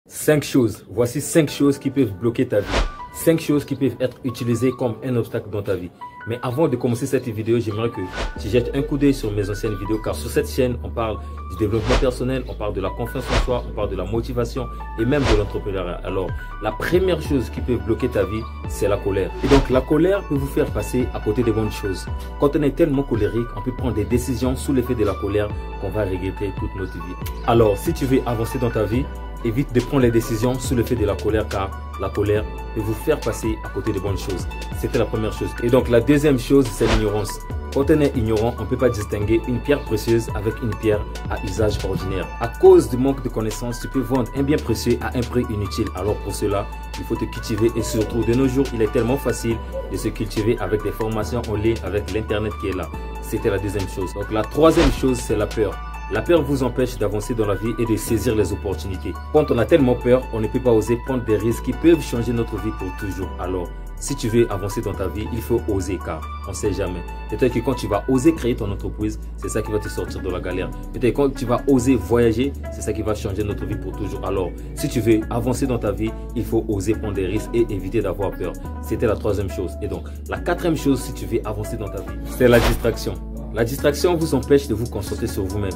5 choses. Voici 5 choses qui peuvent bloquer ta vie. 5 choses qui peuvent être utilisées comme un obstacle dans ta vie. Mais avant de commencer cette vidéo, j'aimerais que tu jettes un coup d'œil sur mes anciennes vidéos, car sur cette chaîne, on parle du développement personnel, on parle de la confiance en soi, on parle de la motivation et même de l'entrepreneuriat. Alors, la première chose qui peut bloquer ta vie, c'est la colère. Et donc, la colère peut vous faire passer à côté des bonnes choses. Quand on est tellement colérique, on peut prendre des décisions sous l'effet de la colère qu'on va regretter toute notre vie. Alors, si tu veux avancer dans ta vie, évite de prendre les décisions sous l'effet de la colère, car la colère peut vous faire passer à côté de bonnes choses. C'était la première chose. Et donc la deuxième chose, c'est l'ignorance. Quand on est ignorant, on ne peut pas distinguer une pierre précieuse avec une pierre à usage ordinaire. À cause du manque de connaissances, tu peux vendre un bien précieux à un prix inutile. Alors pour cela, il faut te cultiver, et surtout de nos jours, il est tellement facile de se cultiver avec des formations en ligne, avec l'internet qui est là. C'était la deuxième chose. Donc la troisième chose, c'est la peur. La peur vous empêche d'avancer dans la vie et de saisir les opportunités. Quand on a tellement peur, on ne peut pas oser prendre des risques qui peuvent changer notre vie pour toujours. Alors, si tu veux avancer dans ta vie, il faut oser, car on ne sait jamais. Peut-être que quand tu vas oser créer ton entreprise, c'est ça qui va te sortir de la galère. Peut-être que quand tu vas oser voyager, c'est ça qui va changer notre vie pour toujours. Alors, si tu veux avancer dans ta vie, il faut oser prendre des risques et éviter d'avoir peur. C'était la troisième chose. Et donc, la quatrième chose, si tu veux avancer dans ta vie, c'est la distraction. La distraction vous empêche de vous concentrer sur vous-même.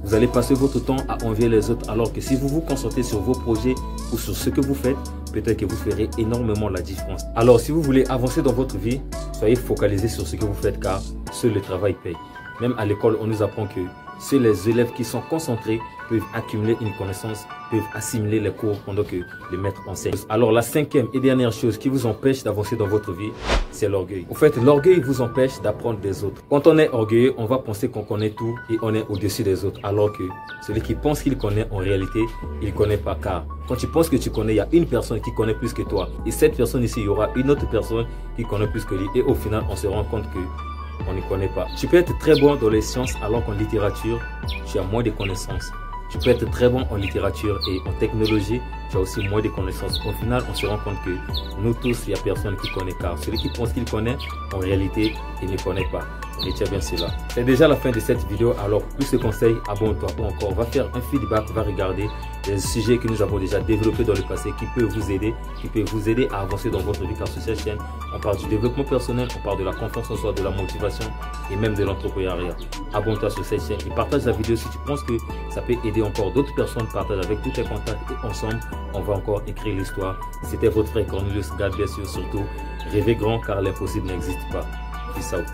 Vous allez passer votre temps à envier les autres, alors que si vous vous concentrez sur vos projets ou sur ce que vous faites, peut-être que vous ferez énormément la différence. Alors si vous voulez avancer dans votre vie, soyez focalisé sur ce que vous faites, car seul le travail paye. Même à l'école, on nous apprend que seuls les élèves qui sont concentrés peuvent accumuler une connaissance, peuvent assimiler les cours pendant que le maître enseigne. Alors la cinquième et dernière chose qui vous empêche d'avancer dans votre vie, c'est l'orgueil. En fait, l'orgueil vous empêche d'apprendre des autres. Quand on est orgueilleux, on va penser qu'on connaît tout et on est au-dessus des autres. Alors que celui qui pense qu'il connaît, en réalité, il ne connaît pas. Car quand tu penses que tu connais, il y a une personne qui connaît plus que toi. Et cette personne ici, il y aura une autre personne qui connaît plus que lui. Et au final, on se rend compte que on ne connaît pas. Tu peux être très bon dans les sciences alors qu'en littérature, tu as moins de connaissances. Tu peux être très bon en littérature et en technologie, tu as aussi moins de connaissances. Au final, on se rend compte que nous tous, il n'y a personne qui connaît, car celui qui pense qu'il connaît, en réalité, il ne connaît pas. Retiens bien cela. C'est déjà la fin de cette vidéo, alors plus de conseils, abonne-toi ou encore va faire un feedback, va regarder les sujets que nous avons déjà développés dans le passé qui peuvent vous aider à avancer dans votre vie, car sur cette chaîne, on parle du développement personnel, on parle de la confiance en soi, de la motivation et même de l'entrepreneuriat. Abonne-toi sur cette chaîne et partage la vidéo si tu penses que ça peut aider encore d'autres personnes. Partage avec tous tes contacts et ensemble, on va encore écrire l'histoire. C'était votre frère Cornelius. God bless you. Surtout, rêvez grand car l'impossible n'existe pas. Peace out.